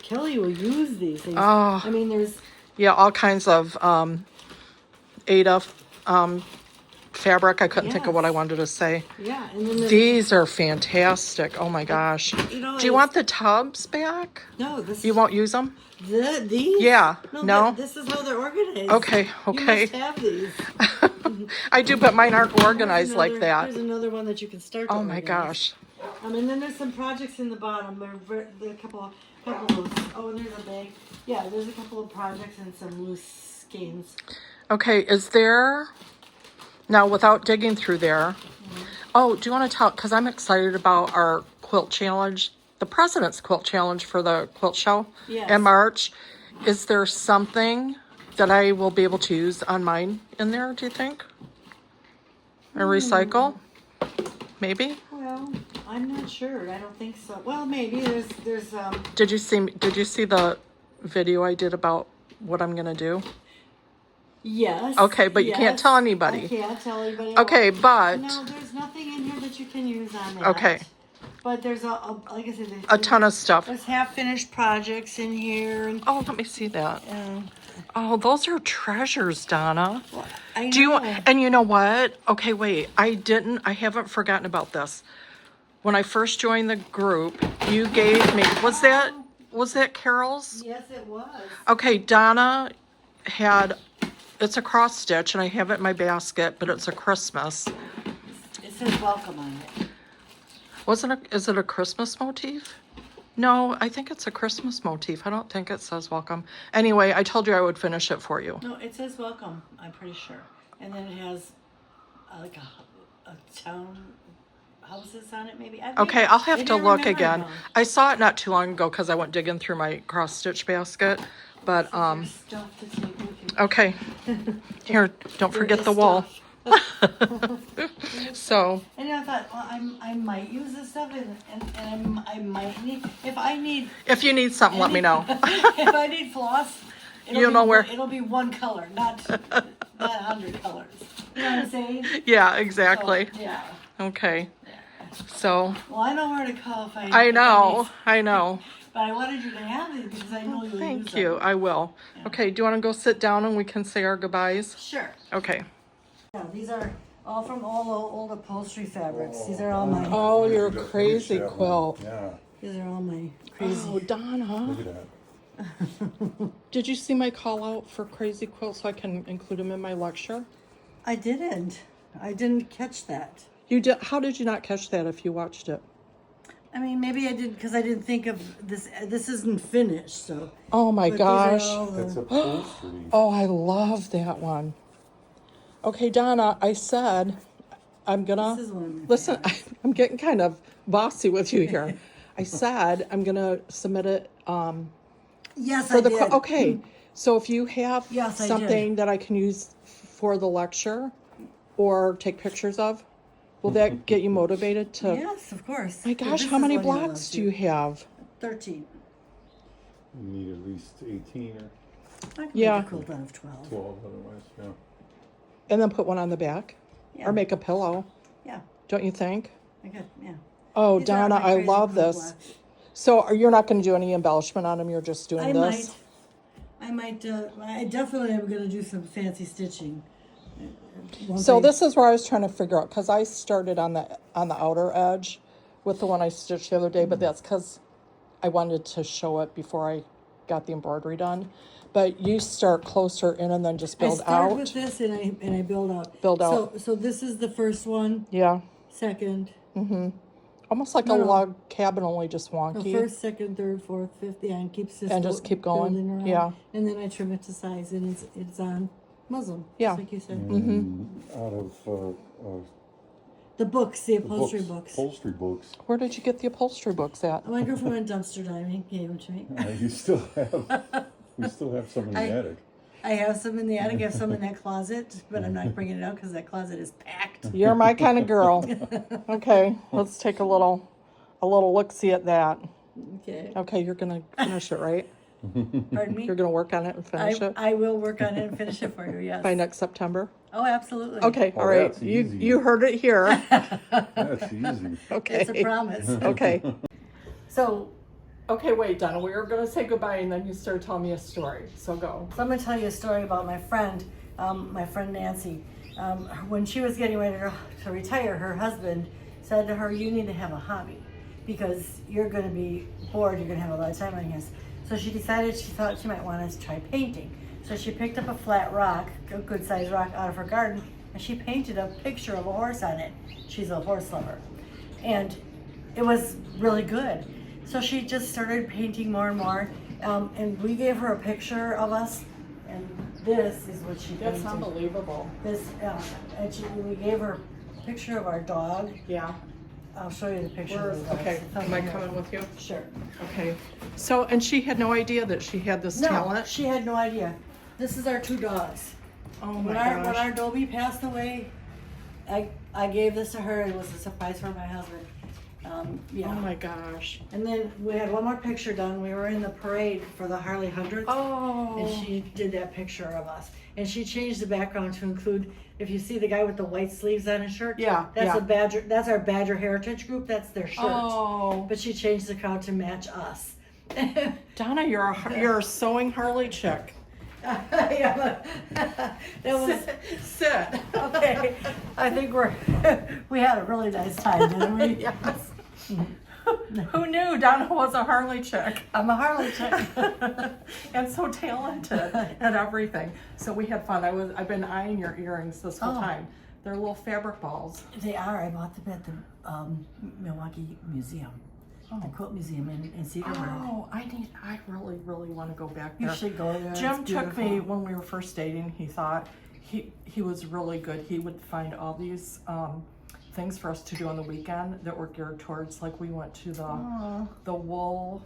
Kelly will use these things. Oh. I mean, there's Yeah, all kinds of Ada fabric. I couldn't think of what I Yes. wanted to say. yeah, and then there's, These are fantastic. Oh my gosh. you know, Do you want the tubs back? no this You won't use them? these Yeah. No? this is how they're organized. Okay, You okay. must have these. I do, but mine aren't organized There's like another- that. There's another one that you can start. To Oh my organize. gosh. And then there's some projects in the bottom. There are a couple of oh, and there's a bag. Yeah, there's a couple of projects and some loose skeins. Okay, is there, now without digging through there, oh, do you want to tell, because I'm excited about our quilt challenge, the President's Quilt Challenge for the quilt show Yes. in March. Is there something that I will be able to use on mine in there, do you think? Or recycle? Maybe? Well, I'm not sure. I don't think so. Well, maybe there's Did you see the video I did about what I'm gonna do? yes. Okay, but you can't yes. tell anybody. I can't tell anybody. Okay, but No, there's nothing in here that you can use on that. Okay. But there's like I said, a ton of stuff. there's half-finished projects in here, and Oh, let me see that. Oh, those are treasures, Donna. I know. Do you and you know what? Okay, wait. I haven't forgotten about this. When I first joined the group, you gave me was that Carol's? Yes, it was. Okay, Donna had it's a cross stitch and I have it in my basket, but it's a Christmas. It says welcome on it. Is it a Christmas motif? No, I think it's a Christmas motif. I don't think it says welcome. Anyway, I told you I would finish it for you. No, it says welcome. I'm pretty sure. And then it has like a town houses on it, maybe. Okay, I'll have to look again. Now. I saw it not too long ago because I went digging through my cross stitch basket. But There's stuff to take with you. okay. Here, don't There forget is the wool. stuff. So And I thought, well, I might use this stuff, and I might need if you need something, let me know. if I need floss. You know where- It'll be one color, not 100 colors. You know what I'm saying? Yeah, exactly. So, yeah. Okay. So Well, I know where to call if I. I know. But I wanted you to have these because I know you'll use Thank them. you. I will. Okay, do you want to go sit down and we can say our goodbyes? Sure. Okay. Yeah, these are all from old upholstery fabrics. These are all my. Oh, you're a crazy quilt. Yeah, These are all my crazy. Oh, Donna. look at that. Did you see my call out for crazy quilts so I can include them in my lecture? I didn't. I didn't catch that. You did. How did you not catch that if you watched it? I mean, maybe I did because I didn't think of this. This isn't finished, so. Oh my But these are gosh. all the- That's upholstery. Oh, I love that one. Okay, Donna, I said I'm gonna This is one of my listen. I'm getting kind of bossy with you here. I said I'm gonna submit it Yes, for I the did. okay. So if you have Yes, I something that I can use for the lecture or take pictures of, will that get you motivated to? Yes, of course. My gosh, how many blocks do you have? 13. You need at least 18 or I can Yeah. make a quilt out of 12. 12 otherwise, yeah. And then put one on the back, Yeah. or make a pillow. Yeah, Don't you think? I got, yeah. Oh, These are Donna, my I crazy love quilt this. blocks. So you're not going to do any embellishment on them. You're just doing I this. might, I definitely am going to do some fancy stitching. Once So I- this is where I was trying to figure out because I started on the outer edge with the one I stitched the other day, but that's because I wanted to show it before I got the embroidery done. But you start closer in and then just I build start out. with this and I build out. Build out. So this is the first one, Yeah, second, almost like No, a no. log cabin, only just the wonky. first, second, third, fourth, fifth, yeah, and keeps this And just keep going, building around. yeah. And then I trim it to size and it's on muslin. Yeah. Just like you said. Out of The books, the the upholstery books. upholstery books. Where did you get the upholstery books at? My girlfriend went dumpster diving, gave them to me. You still have, we still have some in the I- attic. I have some in the attic, I have some in that closet, but I'm not bringing it out because that closet is packed. You're my kind of girl. Okay, let's take a little look-see at that. Okay. Okay, you're gonna finish it, right? Pardon me? You're gonna work on it and finish it I will work on it and finish it for you, yes. by next September. Oh, absolutely. Okay, Oh, all right. that's easy. You heard it here. That's easy. Okay. It's a promise. Okay. So Okay, wait, Donna. We were gonna say goodbye, and then you started telling me a story. So go. I'm going to tell you a story about my friend Nancy. When she was getting ready to retire, her husband said to her, "You need to have a hobby because you're going to be bored. You're going to have a lot of time on your hands." So she decided she thought she might want to try painting. So she picked up a flat rock, a good sized rock out of her garden, and she painted a picture of a horse on it. She's a horse lover. And it was really good. So she just started painting more and more. And we gave her a picture of us, and this is what she painted. That's unbelievable. This, we gave her a picture of our dog. Yeah. I'll show you the picture. of the dog. Okay. It's Am I here. coming with you? Sure. Okay. So, and she had no idea that she had this No, talent. she had no idea. This is our two dogs. Oh When my our gosh. Dobie passed away, I gave this to her. It was a surprise for my husband. Yeah. Oh my gosh. And then we had one more picture done. We were in the parade for the Harley 100th. Oh. And she did that picture of us. And she changed the background to include, if you see the guy with the white sleeves on his shirt, Yeah, that's yeah. a Badger. That's our Badger Heritage Group. That's their shirt. Oh. But she changed the crowd to match us. Donna, you're a sewing Harley Chick. Yeah, that was Sit. okay. I think we had a really nice time, didn't we? Yes. Who knew Donna was a Harley Chick? I'm a Harley Chick. And so talented at everything. So we had fun. I've been eyeing your earrings this whole Oh. time. They're little fabric balls. They are. I bought them at the Milwaukee Museum, the Quilt Museum in Cedarburg. Oh, I really, really want to go back there. You should go there. Jim It's took me beautiful. when we were first dating. He thought he was really good. He would find all these things for us to do on the weekend that were geared towards, like we went to the wool.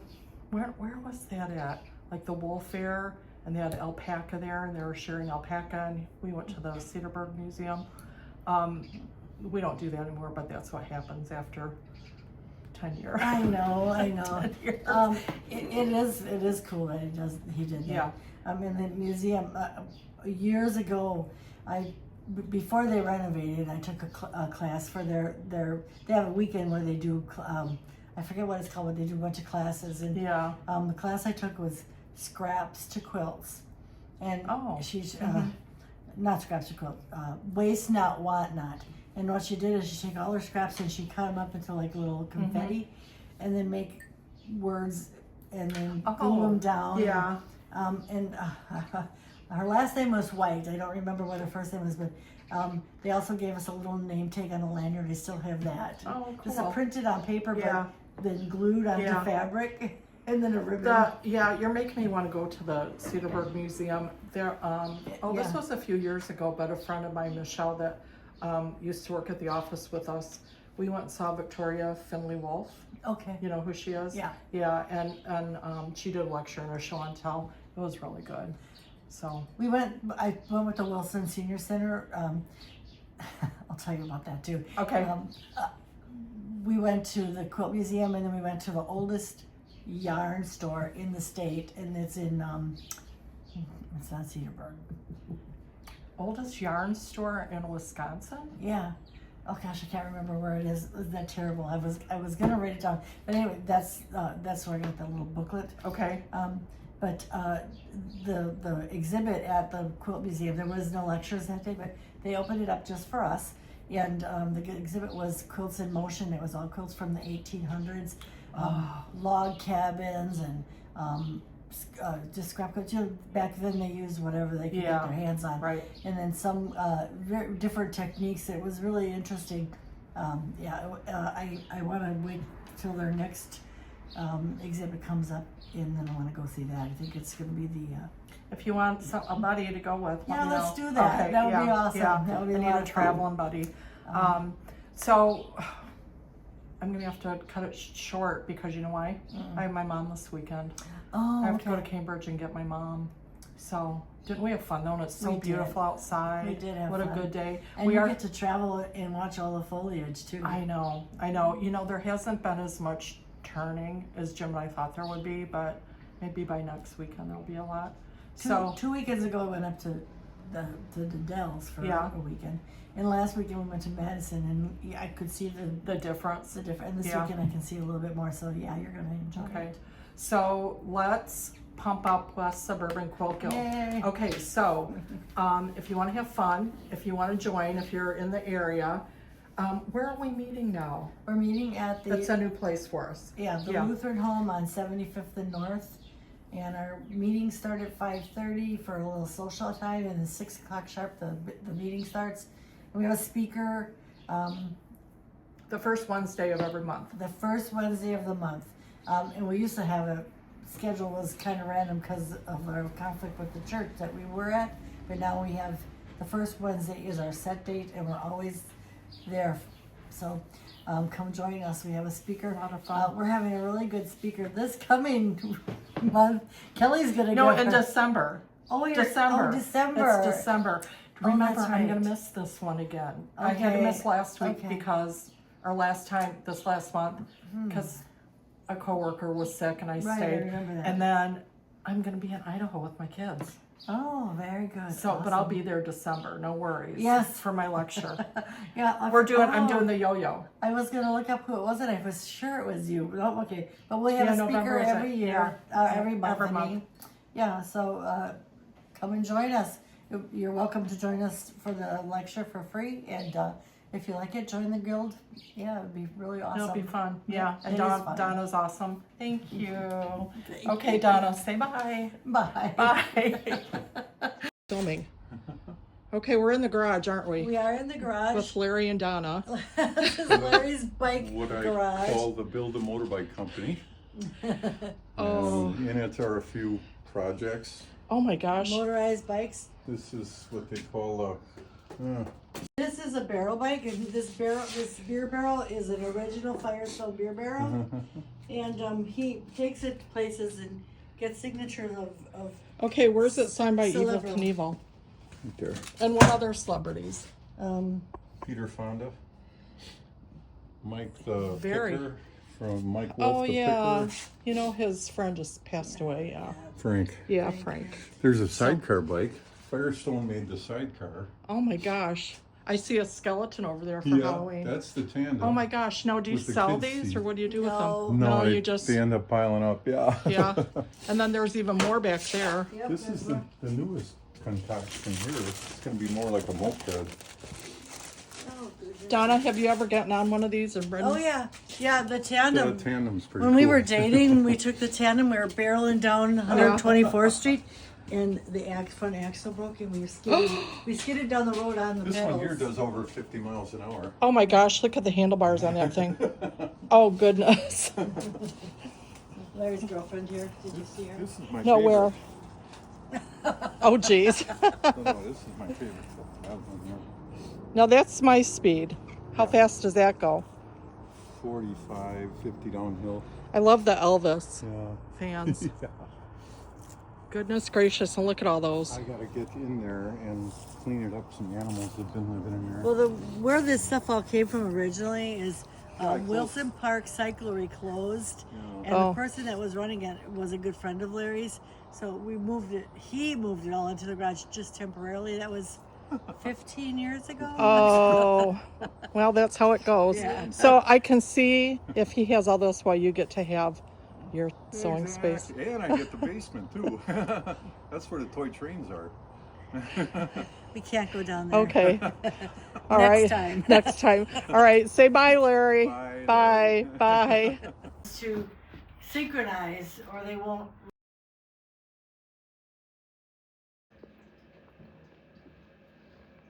Where was that at? Like the wool fair, and they had alpaca there, and they were sharing alpaca. And we went to the Cedarburg Museum. We don't do that anymore, but that's what happens after 10 years. I know. 10 years. It is cool that he did that. Yeah. In the museum years ago, before they renovated, I took a class for their. They have a weekend where they do. I forget what it's called, but they do a bunch of classes. And Yeah. the class I took was scraps to quilts, and she's not scraps to quilt, waste not, want not. And what she did is she take all her scraps and she cut them up into like little confetti, and then make words, and then glue them down. Yeah. Her last name was White. I don't remember what her first name was, but they also gave us a little name tag on a lanyard. I still have that. Oh, Just cool. printed on paper, Yeah. but then glued onto Yeah. fabric, and then a ribbon. You're making me want to go to the Cedarburg Museum. There, this Yeah. was a few years ago, but a friend of mine, Michelle, that used to work at the office with us, we went and saw Victoria Finley Wolf. Okay. You know who she is? Yeah. Yeah, and she did a lecture in her show and tell. It was really good. So I went with the Wilson Senior Center. I'll tell you about that too. okay. We went to the Quilt Museum, and then we went to the oldest yarn store in the state, and it's in it's not Cedarburg. Oldest yarn store in Wisconsin. Yeah. Oh gosh, I can't remember where it is. Isn't that terrible? I was gonna write it down, but anyway, that's where I got that little booklet. Okay. But the exhibit at the Quilt Museum, there was no lectures that day, but they opened it up just for us. And the exhibit was Quilts in Motion. It was all quilts from the 1800s, log cabins, and just scrap quilts. You know, back then they used whatever they could get their hands on. Right. And then some very different techniques. It was really interesting. I want to wait till their next exhibit comes up, and then I want to go see that. I think it's going to be the. If you want a buddy to go with, let me let's know. do that. Okay, That would be yeah, awesome. Yeah. That would be I a need lot a of fun. traveling buddy. So I'm gonna have to cut it short because you know why? I have my mom this weekend. Oh, I have to go okay. to Cambridge and get my mom. So, didn't we have fun though? And it's so We did. beautiful outside. We did have What fun. a good day. And you get to travel and watch all the foliage too. I know. You know, there hasn't been as much turning as Jim and I thought there would be, but maybe by next weekend there'll be a lot. Two weekends ago, I went up to the Dells for Yeah. a weekend. And last weekend we went to Madison, and I could see the difference. And this Yeah. weekend I can see a little bit more. So yeah, you're gonna enjoy Okay. it. So let's pump up West Suburban Quilt Guild. Yay. Okay, so if you want to have fun, if you want to join, if you're in the area, where are we meeting now? We're meeting at the That's a new place for us. the Lutheran Home on 75th and North, and our meetings start at 5:30 for a little social time, and then 6 o'clock sharp the meeting starts. And we have a speaker. The first Wednesday of every month. The first Wednesday of the month. And we used to have a schedule was kind of random because of our conflict with the church that we were at, but now we have the first Wednesday is our set date, and we're always there. So come join us. We have a speaker. A lot of fun. We're having a really good speaker this coming month. Kelly's gonna No, go in for- December. Oh, December. December. It's December. Oh, Remember, that's I'm gonna right. miss this one again. I had to Okay. miss last week Okay. because, or last month, because a coworker was sick and I Right, I stayed. remember that. And then I'm gonna be in Idaho with my kids. Oh, very good. So, but I'll be there December. No worries. Yes. For my lecture. Yeah, I'm doing the yo-yo. I was gonna look up who it was, and I was sure it was you. No, okay, but we have Yeah, a speaker November is it? every year, every month. Every I month. mean. Yeah, so come and join us. You're welcome to join us for the lecture for free, and if you like it, join the guild. Yeah, it'd be really awesome. It'll be fun. Yeah. And it is fun. Donna's awesome. Thank you. Thank Okay, you. Donna, say bye. Bye. Bye. Filming. Okay, we're in the garage, aren't we? We are in the garage. With Larry and Donna. This is Larry's bike What I garage. call the Build a Motorbike Company. Oh. And in it are a few projects. Oh my gosh. Motorized bikes. This is what they call This is a barrel bike, and this beer barrel is an original Firestone beer barrel. And he takes it places and gets signatures of Okay, where's it signed by Evil Celebral. Knievel? right there. And what other celebrities? Peter Fonda. Mike the Very. Picker from Mike Wolf Oh the yeah. Picker. You know, his friend just passed away, yeah. Frank. Yeah, Frank. There's a sidecar bike. Firestone made the sidecar. Oh my gosh. I see a skeleton over there for Yeah, Halloween. that's the tandem. Oh my gosh. Now, do you With the sell kids' these seat. or what do you do No. with them? No, you just. they end up piling up. Yeah. Yeah. And then there's even more back there. Yep, This there's is one. the newest concoction here. It's going to be more like a moped. Oh, goodness. Donna, have you ever gotten on one of these and ridden? Oh yeah, the The tandem. tandem's pretty When cool. we were dating, we took the tandem. We were barreling down 124th Street, and the front axle broke, and we skidded down the road on the This pedals. one here does over 50 miles an hour. Oh my gosh, look at the handlebars on that thing. Oh goodness. Larry's girlfriend here. Did you see her? This is my No, favorite. where? Oh geez. No, this is my favorite. That one here. Now that's my speed. How fast does that go? 45, 50 downhill. I love the Elvis Yeah. fans. Yeah. Goodness gracious, and look at all those. I gotta get in there and clean it up. Some animals have been living in there. Well, where this stuff all came from originally is Yeah, I Wilson Park Cyclery closed, Yeah. and Oh. the person that was running it was a good friend of Larry's. So we moved it. He moved it all into the garage just temporarily. That was 15 years ago. Oh, well, that's how it goes. Yeah. So I can see if he has all this while you get to have your sewing space. Exactly. And I get the basement too. That's where the toy trains are. We can't go down there. Okay. All Next right. time. Next time. All right. Say bye, Larry. Bye, Bye. Larry. Bye. To synchronize, or they won't.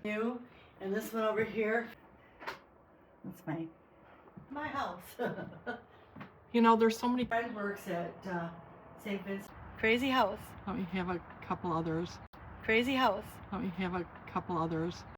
You and this one over here. That's my house. You know, there's so many. Friend works at St. Vincent. Crazy house. Let me have a couple others. Crazy house. Let me have a couple others.